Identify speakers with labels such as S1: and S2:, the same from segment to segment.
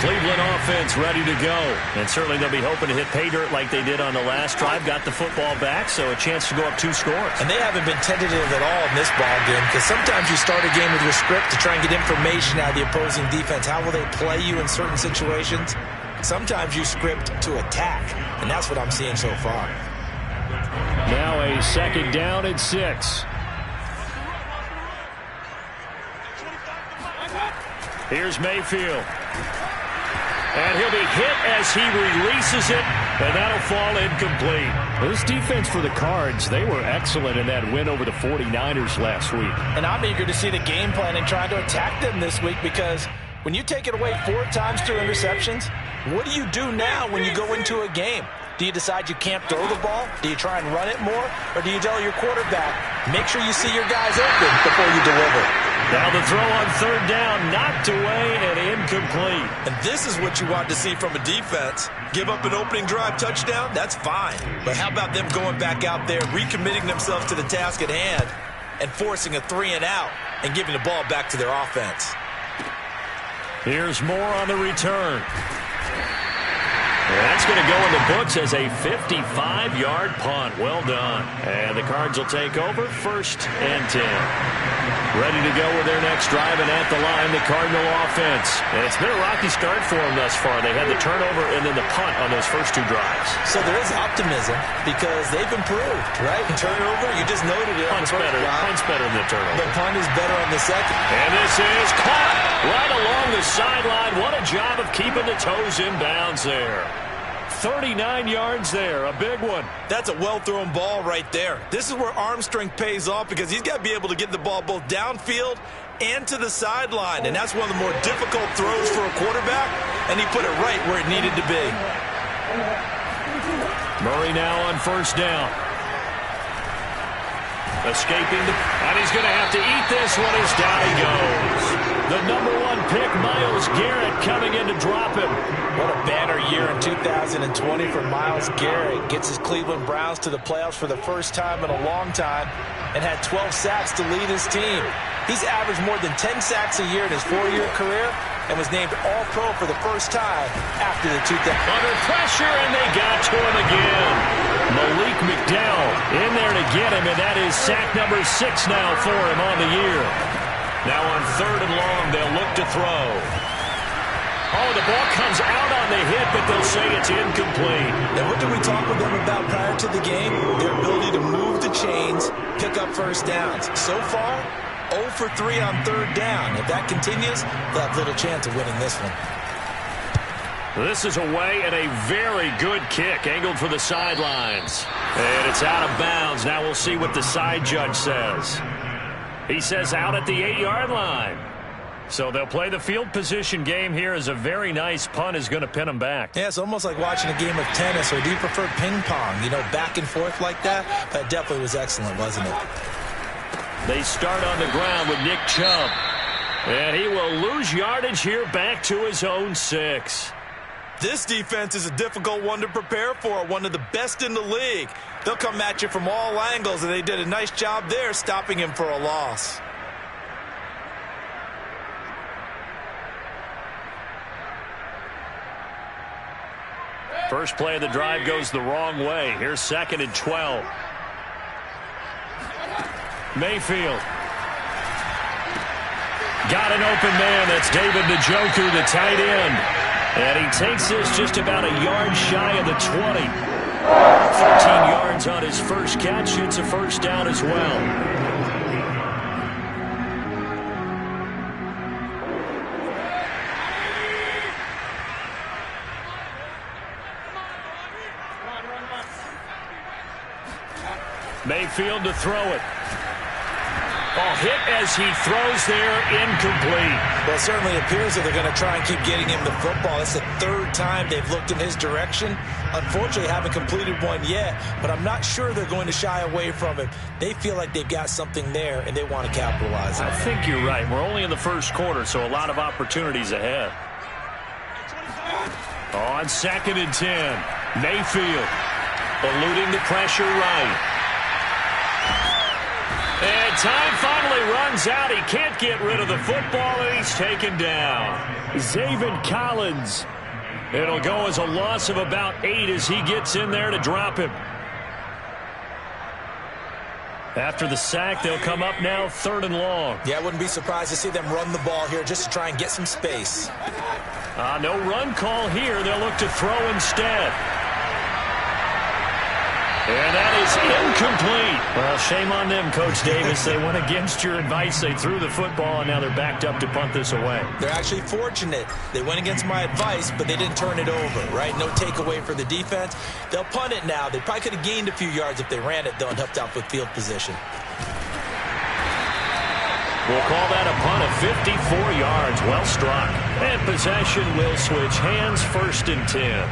S1: Cleveland offense ready to go. And certainly they'll be hoping to hit pay dirt like they did on the last drive. Got the football back, so a chance to go up 2 scores.
S2: And they haven't been tentative at all in this ball game, because sometimes you start a game with your script to try and get information out of the opposing defense. How will they play you in certain situations? Sometimes you script to attack, and that's what I'm seeing so far.
S1: Now a 2nd down and 6. Here's Mayfield. And he'll be hit as he releases it, and that'll fall incomplete. This defense for the Cards, they were excellent in that win over the 49ers last week.
S2: And I'm eager to see the game plan and trying to attack them this week, because when you take it away 4 times through interceptions, what do you do now when you go into a game? Do you decide you can't throw the ball? Do you try and run it more? Or do you tell your quarterback, make sure you see your guys open before you deliver?
S1: Now the throw on 3rd down, knocked away and incomplete.
S2: And this is what you want to see from a defense. Give up an opening drive touchdown, that's fine. But how about them going back out there, recommitting themselves to the task at hand, and forcing a 3 and out and giving the ball back to their offense?
S1: Here's Moore on the return. That's going to go in the books as a 55-yard punt. Well done. And the Cards will take over 1st and 10. Ready to go with their next drive, and at the line, the Cardinal offense. And it's been a rocky start for them thus far. They had the turnover and then the punt on those first 2 drives.
S2: So there is optimism because they've improved, right? Turnover, you just noted it.
S1: Punt's better. Punt's better than the turnover.
S2: The punt is better on the second.
S1: And this is caught right along the sideline. What a job of keeping the toes in bounds there. 39 yards there, a big one.
S2: That's a well-thrown ball right there. This is where arm strength pays off, because he's got to be able to get the ball both downfield and to the sideline, and that's one of the more difficult throws for a quarterback, and he put it right where it needed to be.
S1: Murray now on 1st down. Escaping, and he's going to have to eat this one as down he goes. The number 1 pick, Myles Garrett, coming in to drop him.
S2: What a banner year in 2020 for Myles Garrett. Gets his Cleveland Browns to the playoffs for the first time in a long time and had 12 sacks to lead his team. He's averaged more than 10 sacks a year in his 4-year career and was named All-Pro for the first time after the 2000.
S1: Under pressure, and they got to him again. Malik McDowell in there to get him, and that is sack number 6 now for him on the year. Now on 3rd and long, they'll look to throw. Oh, the ball comes out on the hit, but they'll say it's incomplete.
S2: And what did we talk with them about prior to the game? Their ability to move the chains, pick up 1st downs. So far, 0 for 3 on 3rd down. If that continues, they'll have little chance of winning this one.
S1: This is away, and a very good kick, angled for the sidelines. And it's out of bounds. Now we'll see what the side judge says. He says out at the 8-yard line. So they'll play the field position game here, as a very nice punt is going to pin them back.
S2: Yeah, it's almost like watching a game of tennis, or do you prefer ping pong? You know, back and forth like that? That definitely was excellent, wasn't it?
S1: They start on the ground with Nick Chubb. And he will lose yardage here, back to his own 6.
S2: This defense is a difficult one to prepare for, one of the best in the league. They'll come at you from all angles, and they did a nice job there stopping him for a loss.
S1: First play of the drive goes the wrong way. Here's 2nd and 12. Mayfield. Got an open man. That's David Njoku, the tight end. And he takes this just about a yard shy of the 20. 13 yards on his first catch. It's a 1st down as well. Mayfield to throw it. Oh, hit as he throws there, incomplete.
S2: Well, it certainly appears that they're going to try and keep getting him the football. It's the 3rd time they've looked in his direction. Unfortunately, haven't completed one yet, but I'm not sure they're going to shy away from it. They feel like they've got something there, and they want to capitalize on it.
S1: I think you're right. We're only in the 1st quarter, so a lot of opportunities ahead. On 2nd and 10, Mayfield eluding the pressure right. And time finally runs out. He can't get rid of the football, and he's taken down. Zaven Collins. It'll go as a loss of about 8 as he gets in there to drop him. After the sack, they'll come up now 3rd and long.
S2: Yeah, I wouldn't be surprised to see them run the ball here just to try and get some space.
S1: No run call here. They'll look to throw instead. And that is incomplete. Well, shame on them, Coach Davis. They went against your advice. They threw the football, and now they're backed up to punt this away.
S2: They're actually fortunate. They went against my advice, but they didn't turn it over, right? No takeaway for the defense. They'll punt it now. They probably could have gained a few yards if they ran it, though, and helped out with field position.
S1: We'll call that a punt of 54 yards. Well struck. And possession will switch hands, 1st and 10.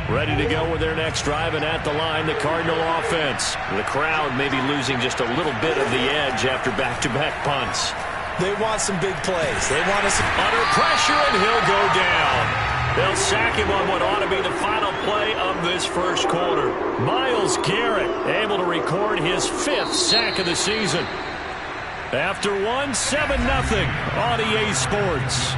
S1: Ready to go with their next drive, and at the line, the Cardinal offense. The crowd may be losing just a little bit of the edge after back-to-back punts.
S2: They want some big plays. They want us
S1: under pressure, and he'll go down. They'll sack him on what ought to be the final play of this first quarter. Myles Garrett able to record his 5th sack of the season. After one, 7-0 on EA Sports.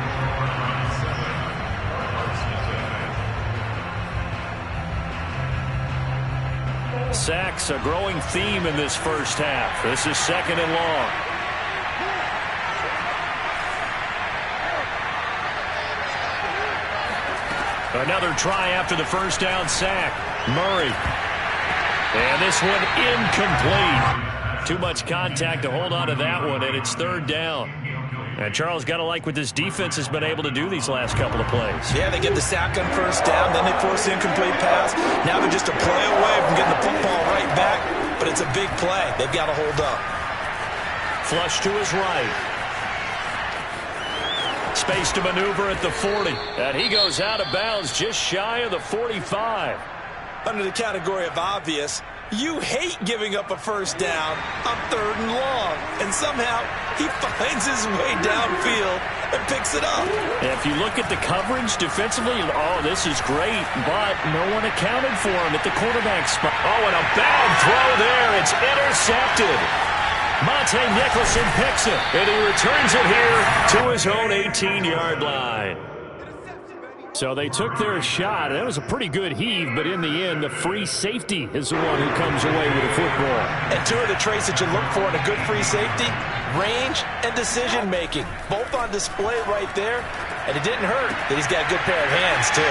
S1: Sacks a growing theme in this first half. This is 2nd and long. Another try after the first down sack. Murray. And this one incomplete. Too much contact to hold on to that one, and it's 3rd down. And Charles, got to like what this defense has been able to do these last couple of plays.
S2: Yeah, they get the sack on 1st down, then they force the incomplete pass. Now they're just a play away from getting the football right back, but it's a big play. They've got to hold up.
S1: Flush to his right. Space to maneuver at the 40. And he goes out of bounds just shy of the 45.
S2: Under the category of obvious, you hate giving up a 1st down on 3rd and long. And somehow he finds his way downfield and picks it up.
S1: If you look at the coverage defensively, oh, this is great. But no one accounted for him at the quarterback spot. Oh, and a bad throw there. It's intercepted. Monte Nicholson picks it, and he returns it here to his own 18-yard line. So they took their shot. That was a pretty good heave, but in the end, the free safety is the one who comes away with the football.
S2: And 2 of the traits that you look for in a good free safety, range and decision-making. Both on display right there, and it didn't hurt that he's got a good pair of hands, too.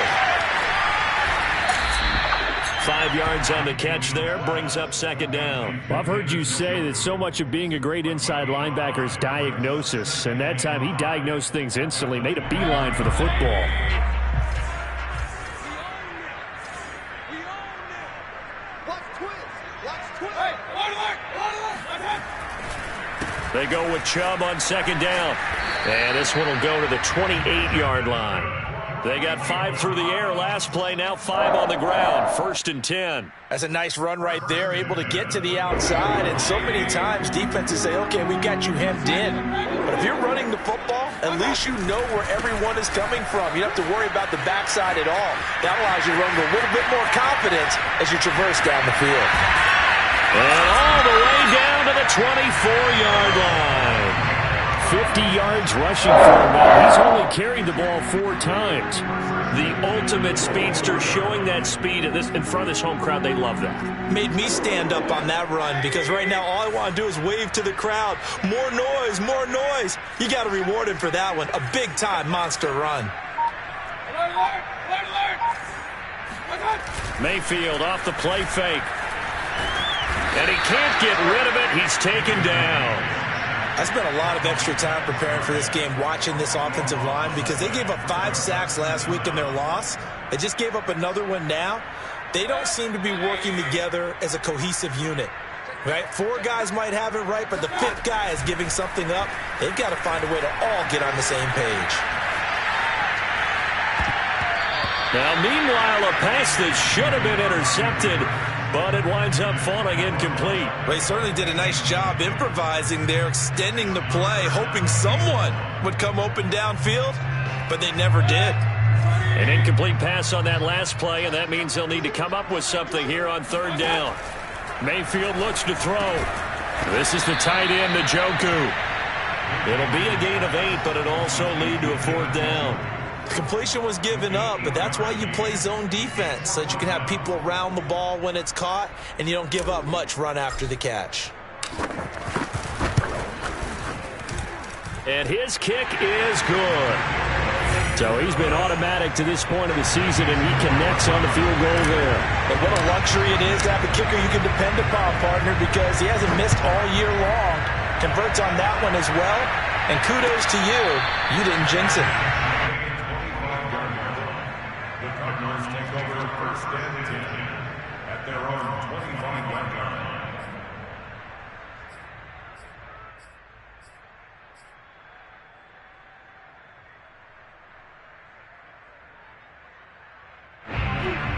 S1: 5 yards on the catch there, brings up 2nd down.
S3: Well, I've heard you say that so much of being a great inside linebacker is diagnosis, and that time he diagnosed things instantly, made a beeline for the football.
S1: They go with Chubb on 2nd down. And this one will go to the 28-yard line. They got 5 through the air last play, now 5 on the ground. 1st and 10.
S2: That's a nice run right there, able to get to the outside. And so many times defenses say, okay, we got you hemmed in. But if you're running the football, at least you know where everyone is coming from. You don't have to worry about the backside at all. That allows you to run with a little bit more confidence as you traverse down the field.
S1: And all the way down to the 24-yard line.
S3: 50 yards rushing for him now. He's only carried the ball 4 times.
S1: The ultimate speedster, showing that speed in front of this home crowd. They love that.
S2: Made me stand up on that run because right now all I want to do is wave to the crowd. More noise, more noise. You got to reward him for that one. A big-time monster run.
S1: Mayfield off the play fake. And he can't get rid of it. He's taken down.
S2: I spent a lot of extra time preparing for this game, watching this offensive line, because they gave up 5 sacks last week in their loss. They just gave up another one now. They don't seem to be working together as a cohesive unit, right? 4 guys might have it right, but the 5th guy is giving something up. They've got to find a way to all get on the same page.
S1: Now, meanwhile, a pass that should have been intercepted, but it winds up falling incomplete.
S2: Well, he certainly did a nice job improvising there, extending the play, hoping someone would come open downfield, but they never did.
S1: An incomplete pass on that last play, and that means they'll need to come up with something here on 3rd down.
S3: Mayfield looks to throw. This is the tight end, Njoku.
S1: It'll be a gain of 8, but it also lead to a 4th down.
S2: Completion was given up, but that's why you play zone defense, so that you can have people around the ball when it's caught, and you don't give up much run after the catch.
S3: And his kick is good. So he's been automatic to this point of the season, and he connects on the field goal there.
S2: And what a luxury it is to have a kicker you can depend upon, partner, because he hasn't missed all year long. Converts on that one as well, and kudos to you. You didn't jinx it.
S4: The Cardinals take over first and 10 at their own 25-yard line.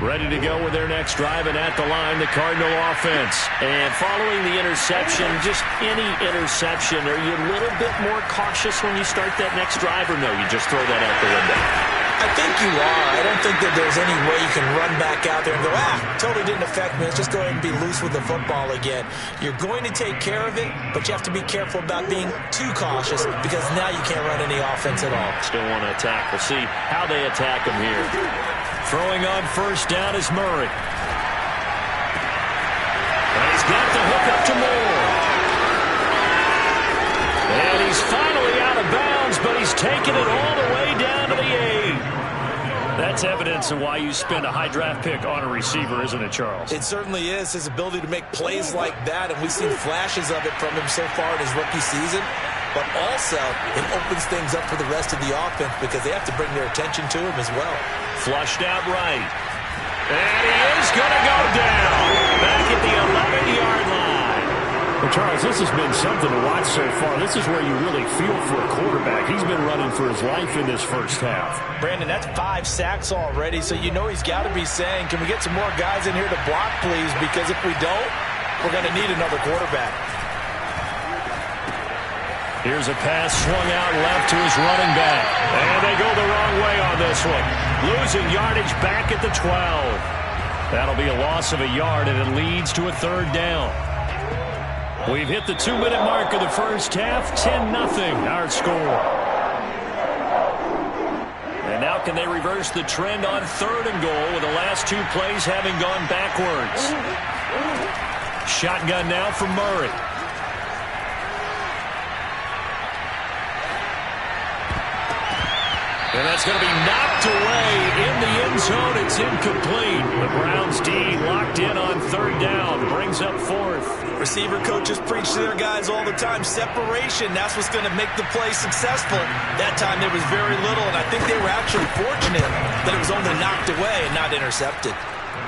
S3: Ready to go with their next drive, and at the line, the Cardinal offense.
S1: And following the interception, just any interception, are you a little bit more cautious when you start that next drive, or no, you just throw that out the window?
S2: I think you are. I don't think that there's any way you can run back out there and go, totally didn't affect me. Let's just go ahead and be loose with the football again. You're going to take care of it, but you have to be careful about being too cautious because now you can't run any offense at all.
S1: Still want to attack. We'll see how they attack him here.
S3: Throwing on first down is Murray. And he's got the hook up to Moore. And he's finally out of bounds, but he's taken it all the way down to the 8. That's evidence of why you spend a high draft pick on a receiver, isn't it, Charles?
S2: It certainly is, his ability to make plays like that, and we've seen flashes of it from him so far in his rookie season. But also, it opens things up for the rest of the offense because they have to bring their attention to him as well.
S1: Flushed out right. And he is going to go down. Back at the 11-yard line.
S3: Well, Charles, this has been something to watch so far. This is where you really feel for a quarterback. He's been running for his life in this first half.
S2: Brandon, that's 5 sacks already, so you know he's got to be saying, can we get some more guys in here to block, please? Because if we don't, we're going to need another quarterback.
S3: Here's a pass swung out left to his running back. And they go the wrong way on this one. Losing yardage back at the 12. That'll be a loss of a yard, and it leads to a 3rd down. We've hit the 2-minute mark of the first half. 10-0 our score. And now can they reverse the trend on 3rd and goal with the last 2 plays having gone backwards? Shotgun now from Murray. And that's going to be knocked away in the end zone. It's incomplete. The Browns D locked in on 3rd down. Brings up 4th.
S2: Receiver coaches preach to their guys all the time. Separation, that's what's going to make the play successful. That time there was very little, and I think they were actually fortunate that it was only knocked away and not intercepted.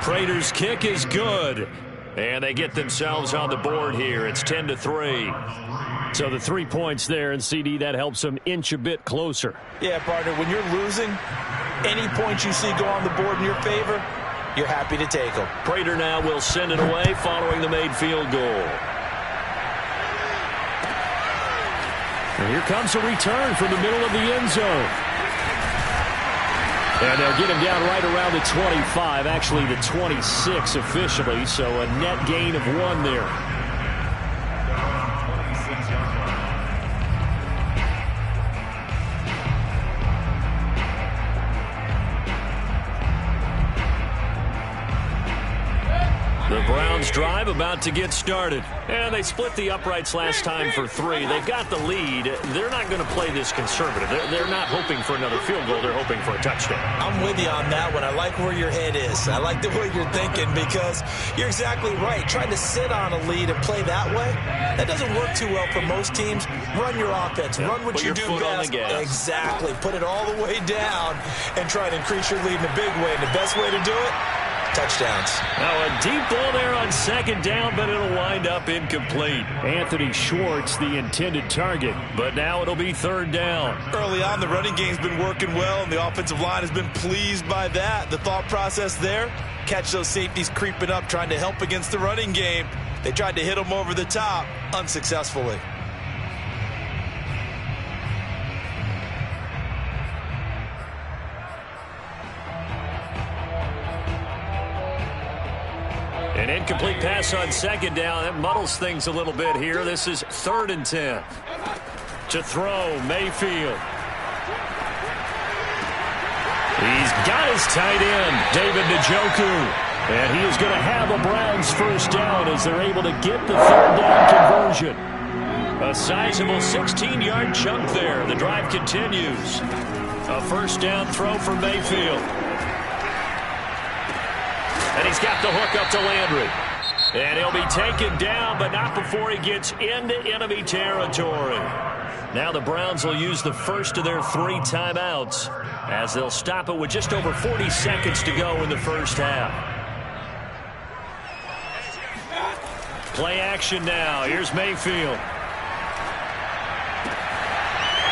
S3: Prater's kick is good. And they get themselves on the board here. It's 10-3. So the 3 points there, and CD, that helps them inch a bit closer.
S2: Yeah, partner, when you're losing, any points you see go on the board in your favor, you're happy to take them.
S1: Prater now will send it away following the made field goal.
S3: And here comes a return from the middle of the end zone. And they'll get him down right around the 25, actually the 26 officially, so a net gain of 1 there. The Browns drive about to get started. And they split the uprights last time for 3. They've got the lead. They're not going to play this conservative. They're not hoping for another field goal. They're hoping for a touchdown.
S2: I'm with you on that one. I like where your head is. I like the way you're thinking because you're exactly right. Trying to sit on a lead and play that way, that doesn't work too well for most teams. Run your offense. Run what you do best. Exactly. Put it all the way down and try to increase your lead in a big way. And the best way to do it, touchdowns.
S3: Now a deep ball there on 2nd down, but it'll wind up incomplete. Anthony Schwartz, the intended target, but now it'll be 3rd down.
S2: Early on, the running game's been working well, and the offensive line has been pleased by that. The thought process there, catch those safeties creeping up, trying to help against the running game. They tried to hit them over the top, unsuccessfully.
S3: An incomplete pass on second down. That muddles things a little bit here. This is 3rd and 10. To throw, Mayfield. He's got his tight end, David Njoku. And he is going to have a Browns first down as they're able to get the 3rd down conversion. A sizable 16-yard chunk there. The drive continues. A first down throw for Mayfield. And he's got the hook up to Landry. And he'll be taken down, but not before he gets into enemy territory. Now the Browns will use the first of their 3 timeouts as they'll stop it with just over 40 seconds to go in the first half. Play action now. Here's Mayfield.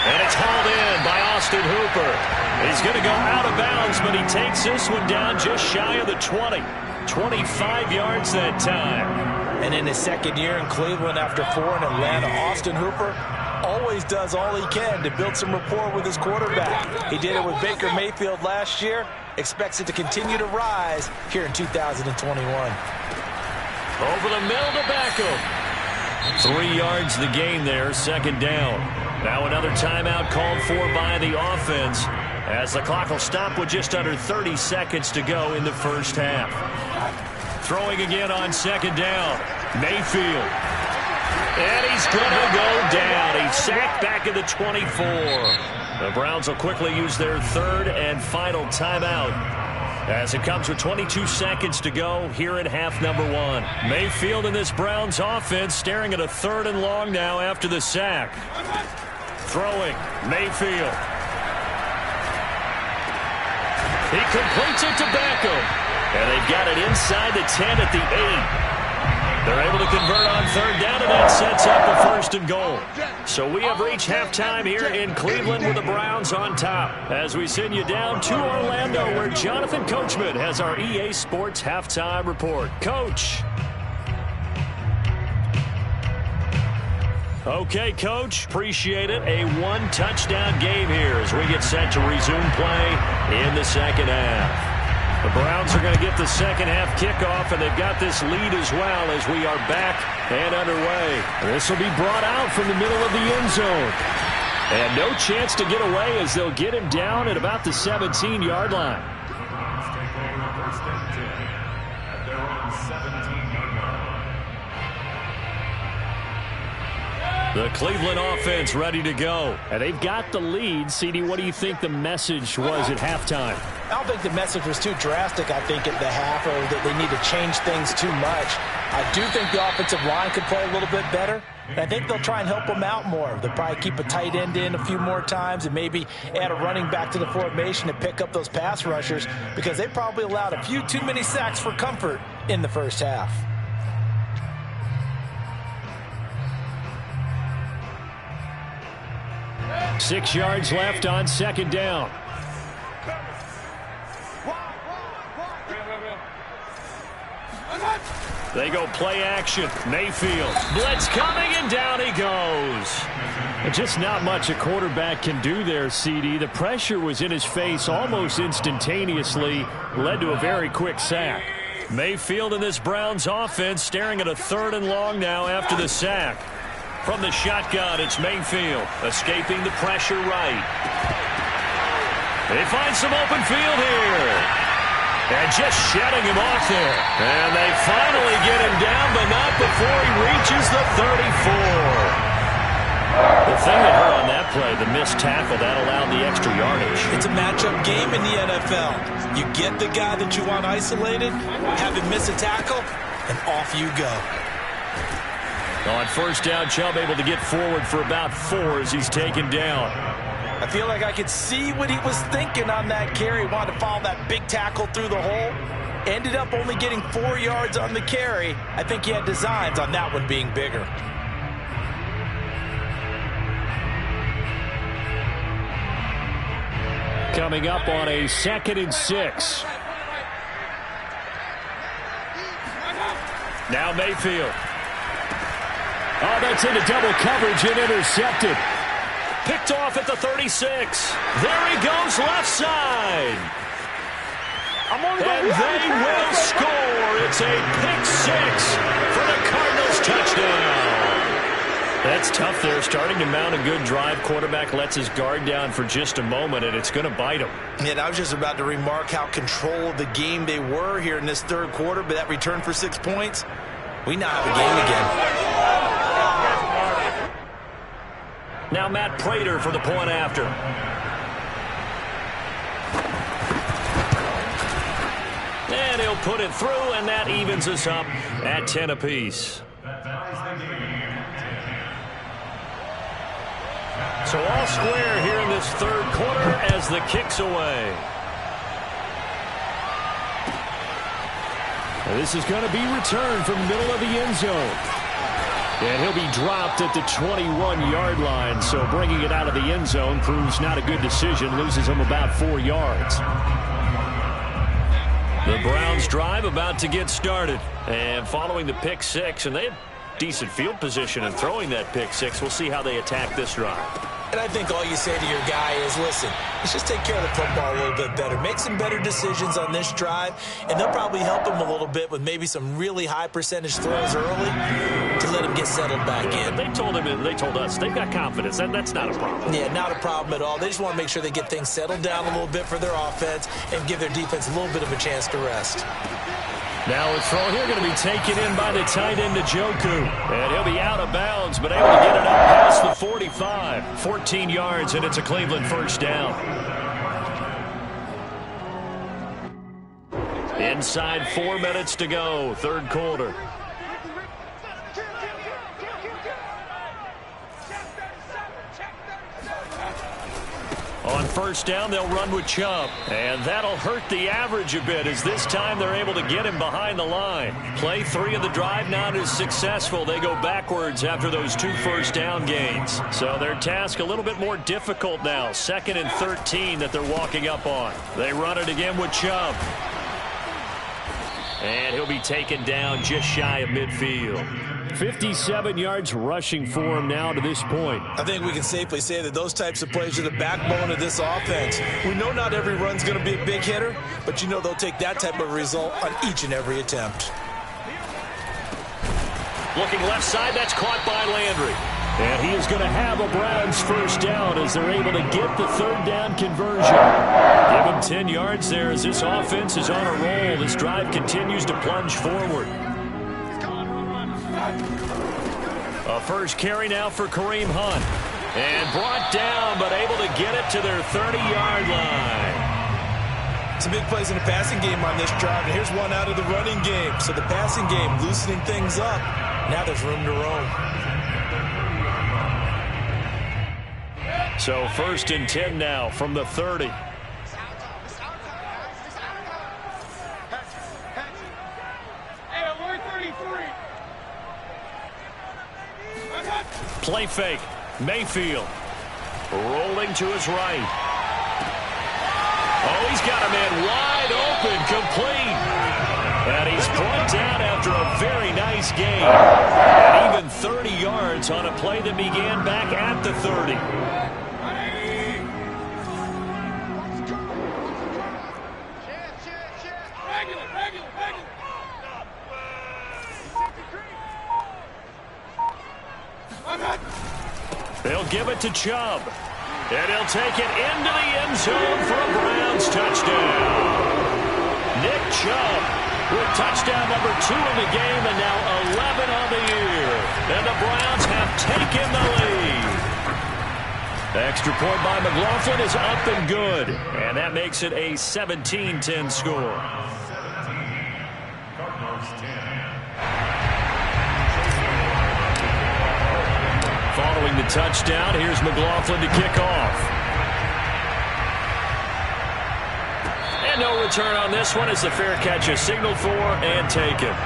S3: And it's hauled in by Austin Hooper. He's going to go out of bounds, but he takes this one down just shy of the 20. 25 yards that time.
S2: And in his second year in Cleveland after 4 in Atlanta, Austin Hooper always does all he can to build some rapport with his quarterback. He did it with Baker Mayfield last year. Expects it to continue to rise here in 2021.
S3: Over the middle to Beckham. 3 yards the gain there, 2nd down. Now another timeout called for by the offense as the clock will stop with just under 30 seconds to go in the first half. Throwing again on 2nd down. Mayfield. And he's going to go down. He's sacked back at the 24. The Browns will quickly use their 3rd and final timeout as it comes with 22 seconds to go here in half number 1. Mayfield in this Browns offense staring at a 3rd and long now after the sack. Throwing, Mayfield. He completes it to Beckham. And they've got it inside the 10 at the 8. They're able to convert on 3rd down, and that sets up a 1st and goal. So we have reached halftime here in Cleveland with the Browns on top as we send you down to Orlando where Jonathan Coachman has our EA Sports halftime report. Coach. Okay, Coach, appreciate it. A 1-touchdown game here as we get set to resume play in the second half. The Browns are going to get the second half kickoff, and they've got this lead as well as we are back and underway. This will be brought out from the middle of the end zone. And no chance to get away as they'll get him down at about the 17-yard line. The Cleveland offense ready to go. And they've got the lead. CD, what do you think the message was at halftime?
S2: I don't think the message was too drastic, I think, at the half, or that they need to change things too much. I do think the offensive line could play a little bit better. And I think they'll try and help them out more. They'll probably keep a tight end in a few more times and maybe add a running back to the formation to pick up those pass rushers because they probably allowed a few too many sacks for comfort in the first half.
S3: Six yards left on 2nd down. They go play action. Mayfield. Blitz coming, and down he goes. Just not much a quarterback can do there, CD. The pressure was in his face almost instantaneously. Led to a very quick sack. Mayfield in this Browns offense staring at a 3rd and long now after the sack. From the shotgun, it's Mayfield escaping the pressure right. They find some open field here. And just shutting him off there. And they finally get him down, but not before he reaches the 34. The thing that hurt on that play, the missed tackle, that allowed the extra yardage.
S2: It's a matchup game in the NFL. You get the guy that you want isolated, have him miss a tackle, and off you go.
S3: On 1st down, Chubb able to get forward for about 4 as he's taken down.
S2: I feel like I could see what he was thinking on that carry. Wanted to follow that big tackle through the hole. Ended up only getting 4 yards on the carry. I think he had designs on that one being bigger.
S3: Coming up on a 2nd and 6. Now Mayfield. Oh, that's into double coverage and intercepted. Picked off at the 36. There he goes left side. And they will score It's a pick six for the Cardinals touchdown. That's tough there. Starting to mount a good drive. Quarterback lets his guard down for just a moment, and it's going to bite him.
S2: And I was just about to remark how controlled the game they were here in this third quarter, but that return for 6 points, we now have a game again.
S3: Now Matt Prater for the point after. And he'll put it through, and that evens us up at 10 apiece. So all square here in this third quarter as the kick's away. And this is going to be returned from the middle of the end zone. And he'll be dropped at the 21-yard line. So bringing it out of the end zone proves not a good decision. Loses him about 4 yards. The Browns drive about to get started. And following the pick six, and they have decent field position in throwing that pick six. We'll see how they attack this drive.
S2: And I think all you say to your guy is, listen, let's just take care of the football a little bit better. Make some better decisions on this drive, and they'll probably help him a little bit with maybe some really high percentage throws early to let him get settled back in.
S3: They told us they've got confidence. That's not a problem.
S2: Yeah, not a problem at all. They just want to make sure they get things settled down a little bit for their offense and give their defense a little bit of a chance to rest.
S3: Now a throw here going to be taken in by the tight end Njoku. And he'll be out of bounds, but able to get it up past the 45. 14 yards, and it's a Cleveland first down. Inside 4 minutes to go, third quarter. On first down, they'll run with Chubb. And that'll hurt the average a bit as this time they're able to get him behind the line. Play 3 of the drive not as successful. They go backwards after those 2 first down gains. So their task a little bit more difficult now. 2nd and 13 that they're walking up on. They run it again with Chubb. And he'll be taken down just shy of midfield. 57 yards rushing for him now to this point.
S2: I think we can safely say that those types of plays are the backbone of this offense. We know not every run's going to be a big hitter, but you know they'll take that type of result on each and every attempt.
S3: Looking left side, that's caught by Landry. And he is going to have a Browns first down as they're able to get the third down conversion. Give him 10 yards there as this offense is on a roll. This drive continues to plunge forward. A first carry now for Kareem Hunt. And brought down, but able to get it to their 30-yard line.
S2: Some big plays in the passing game on this drive, and here's one out of the running game. So the passing game loosening things up. Now there's room to roam.
S3: So 1st and 10 now from the 30. Play fake. Mayfield rolling to his right. Oh, he's got a man wide open, complete. And he's brought down after a very nice gain. And even 30 yards on a play that began back at the 30. They'll give it to Chubb. And he'll take it into the end zone for a Browns touchdown. Nick Chubb with touchdown number 2 in the game and now 11 on the year. And the Browns have taken the lead. The extra point by McLaughlin is up and good. And that makes it a 17-10 score. Following the touchdown, here's McLaughlin to kick off. And no return on this one as the fair catch is signaled for and taken.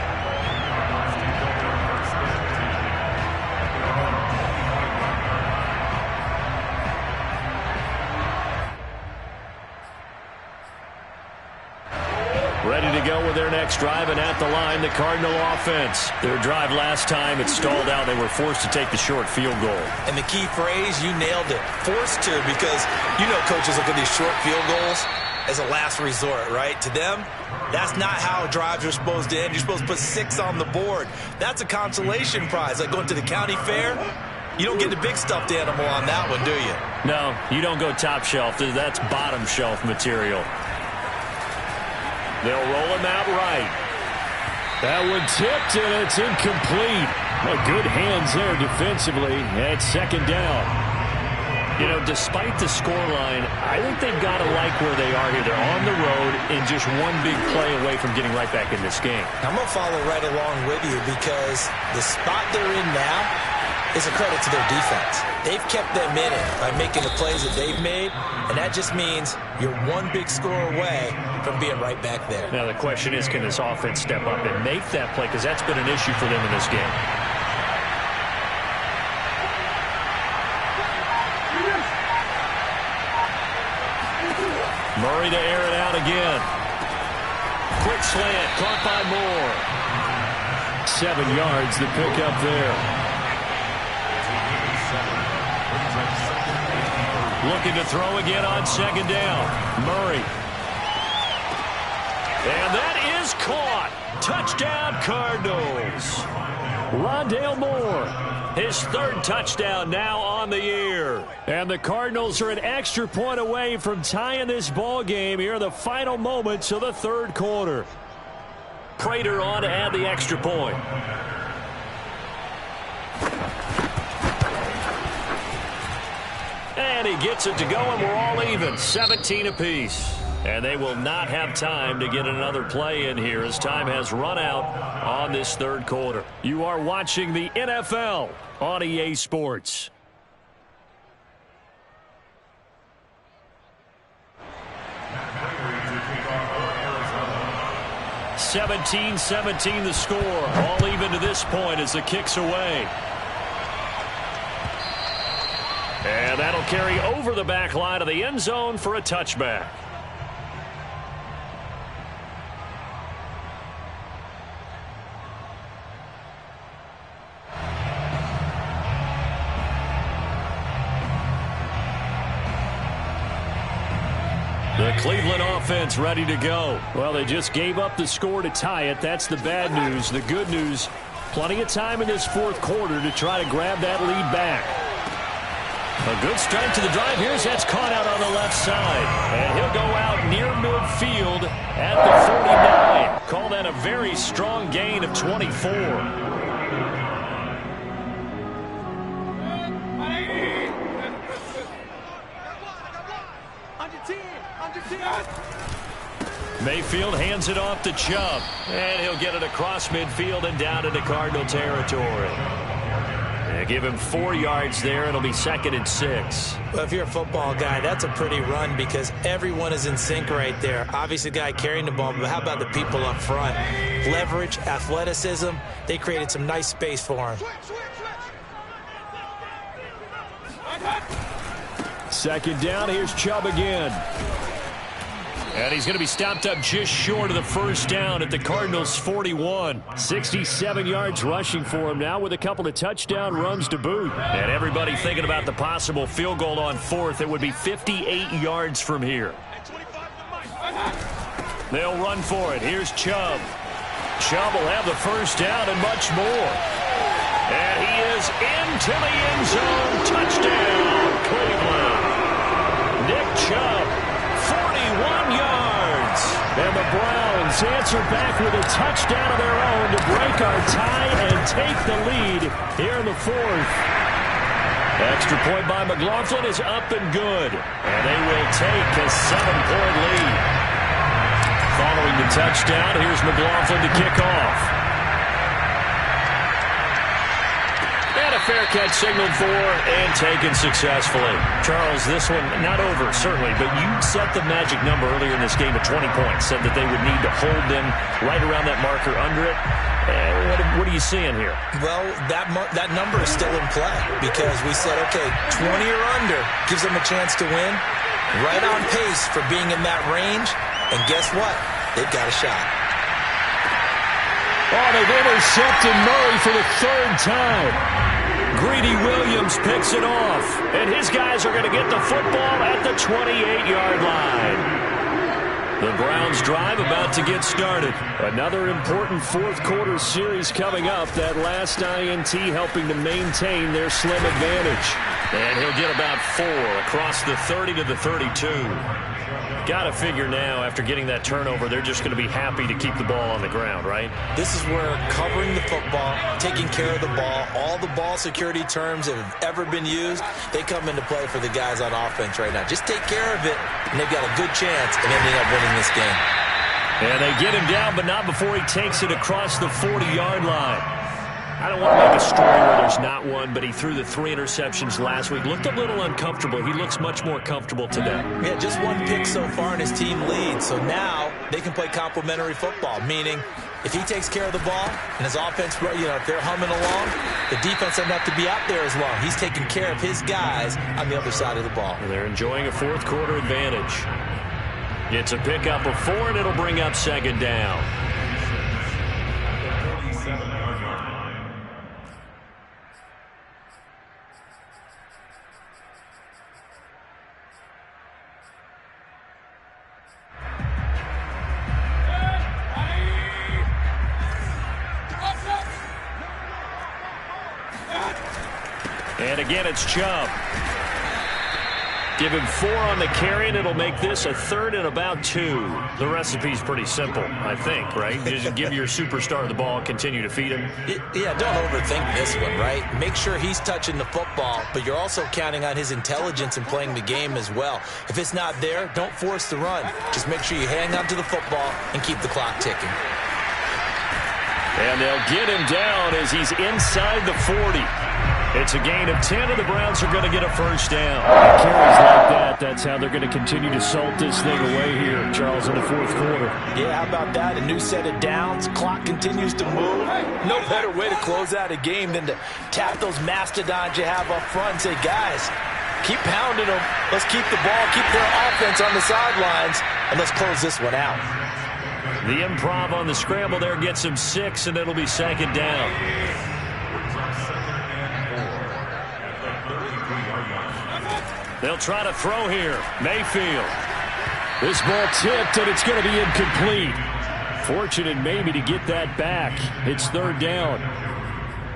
S3: Ready to go with their next drive, and at the line, the Cardinal offense. Their drive last time, it stalled out. They were forced to take the short field goal.
S2: And the key phrase, you nailed it. Forced to, because you know coaches look at these short field goals. as a last resort, right? To them, that's not how drives are supposed to end. You're supposed to put 6 on the board. That's a consolation prize. Like going to the county fair, you don't get the big stuffed animal on that one, do you?
S3: No, you don't go top shelf. That's bottom shelf material. They'll roll him out right. That one tipped, and it's incomplete. Well, good hands there defensively at second down. You know, despite the scoreline, I think they've got to like where they are here. They're on the road and just one big play away from getting right back in this game.
S2: I'm going to follow right along with you because the spot they're in now is a credit to their defense. They've kept them in it by making the plays that they've made, and that just means you're one big score away from being right back there.
S3: Now, the question is, can this offense step up and make that play? Because that's been an issue for them in this game. Murray to air it out again. Quick slant, caught by Moore. 7 yards, the pickup there. Looking to throw again on second down. Murray. And that is caught. Touchdown, Cardinals. Rondale Moore, his 3rd touchdown now on the year. And the Cardinals are an extra point away from tying this ball game here in the final moments of the 3rd quarter. Prater on to add the extra point. And he gets it to go, and we're all even, 17 apiece. And they will not have time to get another play in here as time has run out on this 3rd quarter. You are watching the NFL on EA Sports.
S4: Arizona.
S3: 17-17 the score. All even to this point as the kick's away. And that'll carry over the back line of the end zone for a touchback. The Cleveland offense ready to go. Well, they just gave up the score to tie it. That's the bad news. The good news, plenty of time in this 4th quarter to try to grab that lead back. A good start to the drive. Here's that's caught out on the left side. And he'll go out near midfield at the 49. Call that a very strong gain of 24. Mayfield hands it off to Chubb. And he'll get it across midfield and down into Cardinal territory. Give him 4 yards there. It'll be 2nd and 6.
S2: Well, if you're a football guy, that's a pretty run because everyone is in sync right there. Obviously, the guy carrying the ball, but how about the people up front? Leverage, athleticism. They created some nice space for him.
S3: 2nd down. Here's Chubb again. And he's going to be stopped up just short of the 1st down at the Cardinals' 41. 67 yards rushing for him now with a couple of touchdown runs to boot. And everybody thinking about the possible field goal on 4th. It would be 58 yards from here. They'll run for it. Here's Chubb. Chubb will have the 1st down and much more. And he is into the end zone. Touchdown, Cleveland. Nick Chubb. 41 yards. And the Browns answer back with a touchdown of their own to break our tie and take the lead here in the 4th. Extra point by McLaughlin is up and good. And they will take a 7-point lead. Following the touchdown, here's McLaughlin to kick off. And a fair catch signaled for and taken successfully. Charles, this one not over, certainly, but you set the magic number earlier in this game at 20 points. Said that they would need to hold them right around that marker under it. What are you seeing here?
S2: Well, that number is still in play because we said, okay, 20 or under gives them a chance to win. Right on pace for being in that range. And guess what? They've got a shot.
S3: Oh, they've intercepted Murray for the 3rd time. Greedy Williams picks it off. And his guys are going to get the football at the 28-yard line. The Browns drive about to get started. Another important fourth quarter series coming up. That last INT helping to maintain their slim advantage. And he'll get about 4 across the 30 to the 32. Got to figure now, after getting that turnover, they're just going to be happy to keep the ball on the ground, right?
S2: This is where covering the football, taking care of the ball, all the ball security terms that have ever been used, they come into play for the guys on offense right now. Just take care of it, and they've got a good chance of ending up winning this game.
S3: And they get him down, but not before he takes it across the 40-yard line. I don't want to make a story where there's not one, but he threw the 3 interceptions last week. Looked a little uncomfortable. He looks much more comfortable today.
S2: Yeah, just 1 pick so far and his team leads. So now they can play complementary football, meaning if he takes care of the ball and his offense, if they're humming along, the defense doesn't have to be out there as long. He's taking care of his guys on the other side of the ball.
S3: And they're enjoying a fourth quarter advantage. It's a pickup of 4, and it'll bring up second down. And again, it's Chubb. Give him 4 on the carry, and it'll make this a 3rd and about 2. The recipe's pretty simple, I think, right? Just give your superstar the ball, continue to feed him.
S2: Yeah, don't overthink this one, right? Make sure he's touching the football, but you're also counting on his intelligence in playing the game as well. If it's not there, don't force the run. Just make sure you hang on to the football and keep the clock ticking.
S3: And they'll get him down as he's inside the 40. It's a gain of 10, and the Browns are going to get a first down. Carries like that, that's how they're going to continue to salt this thing away here, Charles, in the fourth quarter.
S2: Yeah, how about that? A new set of downs. Clock continues to move. No better way to close out a game than to tap those mastodons you have up front and say, guys, keep pounding them. Let's keep the ball, keep their offense on the sidelines, and let's close this one out.
S3: The improv on the scramble there gets him 6, and it'll be second down. They'll try to throw here. Mayfield. This ball tipped, and it's going to be incomplete. Fortunate maybe to get that back. It's 3rd down.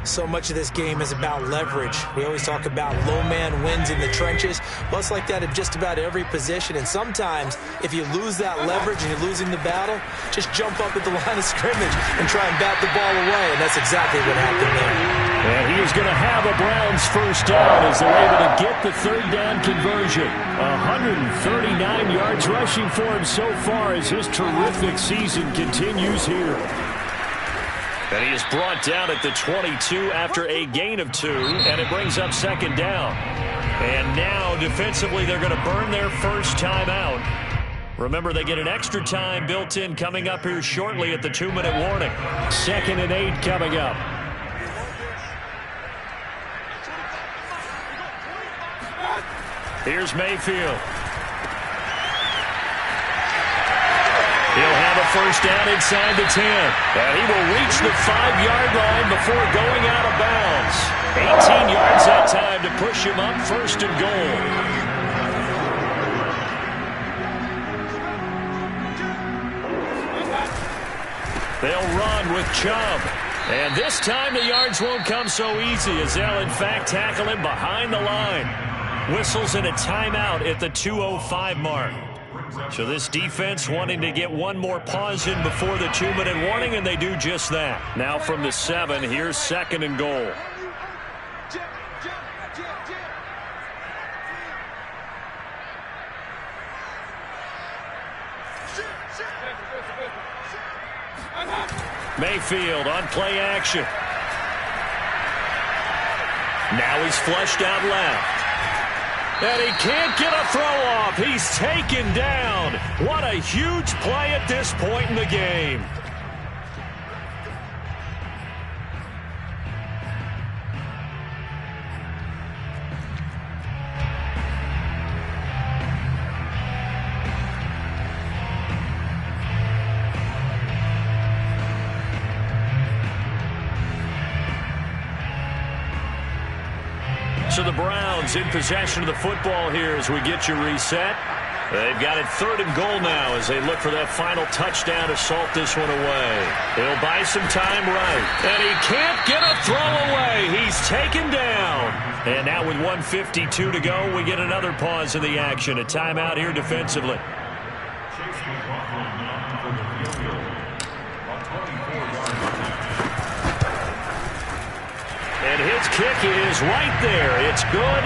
S2: So much of this game is about leverage. We always talk about low man wins in the trenches. Well, it's like that in just about every position. And sometimes, if you lose that leverage and you're losing the battle, just jump up at the line of scrimmage and try and bat the ball away. And that's exactly what happened there.
S3: And he is going to have a Browns first down as they're able to get the 3rd down conversion. 139 yards rushing for him so far as his terrific season continues here. And he is brought down at the 22 after a gain of 2, and it brings up second down. And now, defensively, they're going to burn their first timeout. Remember, they get an extra time built in coming up here shortly at the 2-minute warning. 2nd and 8 coming up. Here's Mayfield. He'll have a first down inside the 10. And he will reach the 5-yard line before going out of bounds. 18 yards that time to push him up 1st and goal. They'll run with Chubb. And this time the yards won't come so easy as they'll in fact tackle him behind the line. Whistles in a timeout at the 2:05 mark. So this defense wanting to get one more pause in before the 2-minute warning, and they do just that. Now from the 7, here's 2nd and goal. Mayfield on play action. Now he's flushed out left. And he can't get a throw off. He's taken down. What a huge play at this point in the game. So the Browns in possession of the football here as we get you reset.
S1: They've got it 3rd and goal now as they look for that final touchdown to salt this one away. He'll buy some time right. And he can't get a throw away. He's taken down. And now with 1:52 to go, we get another pause in the action. A timeout here defensively.
S4: Chase McLaughlin now for the field goal. A 24-yard attempt.
S1: And his kick is right there. It's good.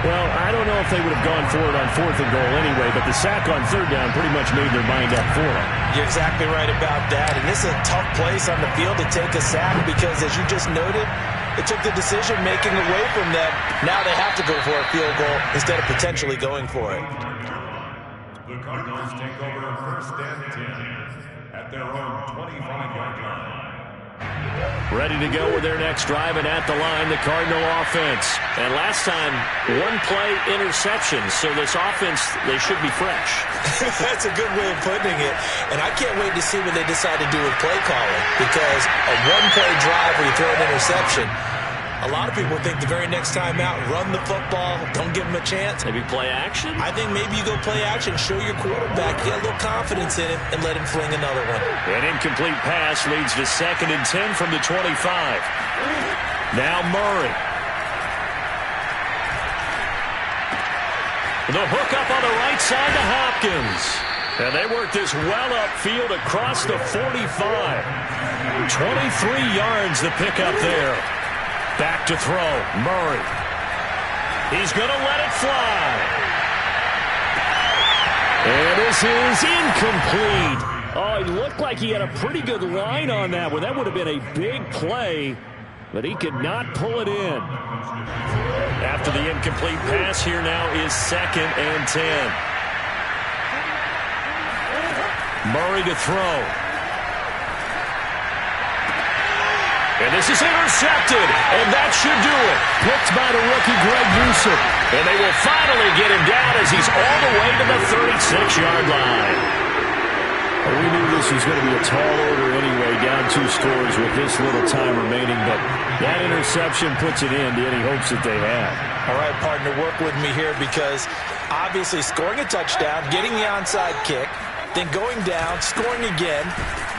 S3: Well, I don't know if they would have gone for it on 4th and goal anyway, but the sack on 3rd down pretty much made their mind up for it.
S2: You're exactly right about that. And this is a tough place on the field to take a sack because, as you just noted, it took the decision-making away from them. Now they have to go for a field goal instead of potentially going for it.
S4: The Cardinals take over 1st and 10 at their own 25-yard line.
S1: Ready to go with their next drive, and at the line, the Cardinal offense. And last time, 1-play interception, so this offense, they should be fresh.
S2: That's a good way of putting it. And I can't wait to see what they decide to do with play calling, because a 1-play drive where you throw an interception, a lot of people think the very next time out, run the football, don't give them a chance.
S1: Maybe play action?
S2: I think maybe you go play action, show your quarterback, get a little confidence in him, and let him fling another one.
S1: An incomplete pass leads to 2nd and 10 from the 25. Now Murray. The hook up on the right side to Hopkins. And they work this well upfield across the 45. 23 yards the pickup there. Back to throw. Murray. He's going to let it fly. And this is incomplete. Oh, it looked like he had a pretty good line on that one. That would have been a big play, but he could not pull it in. After the incomplete pass, here now is 2nd and 10. Murray to throw. And this is intercepted, and that should do it. Picked by the rookie Greg Newsome. And they will finally get him down as he's all the way to the 36-yard line.
S3: Well, we knew this was going to be a tall order anyway, down 2 scores with this little time remaining, but that interception puts it in to any hopes that they have.
S2: All right, partner, work with me here because obviously scoring a touchdown, getting the onside kick, then going down, scoring again.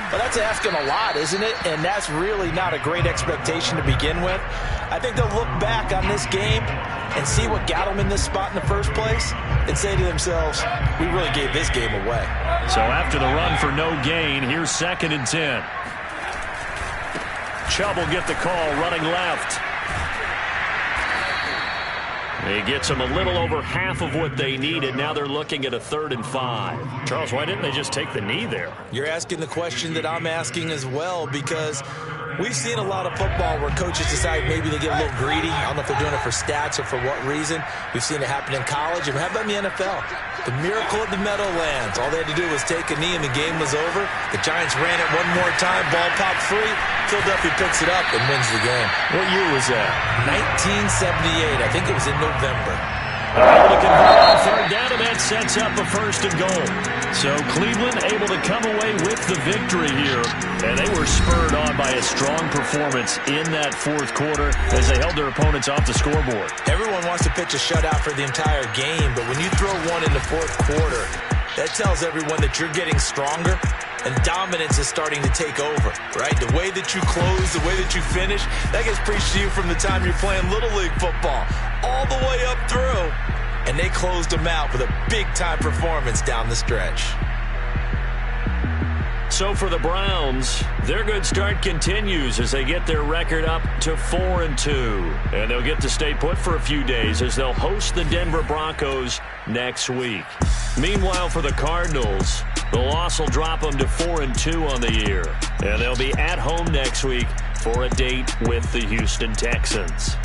S2: Well, that's asking a lot, isn't it? And that's really not a great expectation to begin with. I think they'll look back on this game and see what got them in this spot in the first place and say to themselves, we really gave this game away.
S1: So after the run for no gain, here's 2nd and 10. Chubb will get the call running left. He gets them a little over half of what they needed. Now they're looking at a 3rd and 5. Charles, why didn't they just take the knee there?
S2: You're asking the question that I'm asking as well, because we've seen a lot of football where coaches decide maybe they get a little greedy. I don't know if they're doing it for stats or for what reason. We've seen it happen in college. And how about in the NFL? The miracle of the Meadowlands. All they had to do was take a knee and the game was over. The Giants ran it one more time. Ball popped free. Philadelphia picks it up and wins the game.
S1: What year was that?
S2: 1978. I think it was in November.
S1: Able to convert on 3rd down, and that sets up a 1st and goal. So Cleveland able to come away with the victory here. And they were spurred on by a strong performance in that 4th quarter as they held their opponents off the scoreboard.
S2: Everyone wants to pitch a shutout for the entire game, but when you throw one in the 4th quarter, that tells everyone that you're getting stronger and dominance is starting to take over, right? The way that you close, the way that you finish, that gets preached to you from the time you're playing Little League football all the way up through. And they closed them out with a big-time performance down the stretch.
S1: So for the Browns, their good start continues as they get their record up to 4-2. And they'll get to stay put for a few days as they'll host the Denver Broncos next week. Meanwhile, for the Cardinals, the loss will drop them to 4-2 on the year. And they'll be at home next week for a date with the Houston Texans.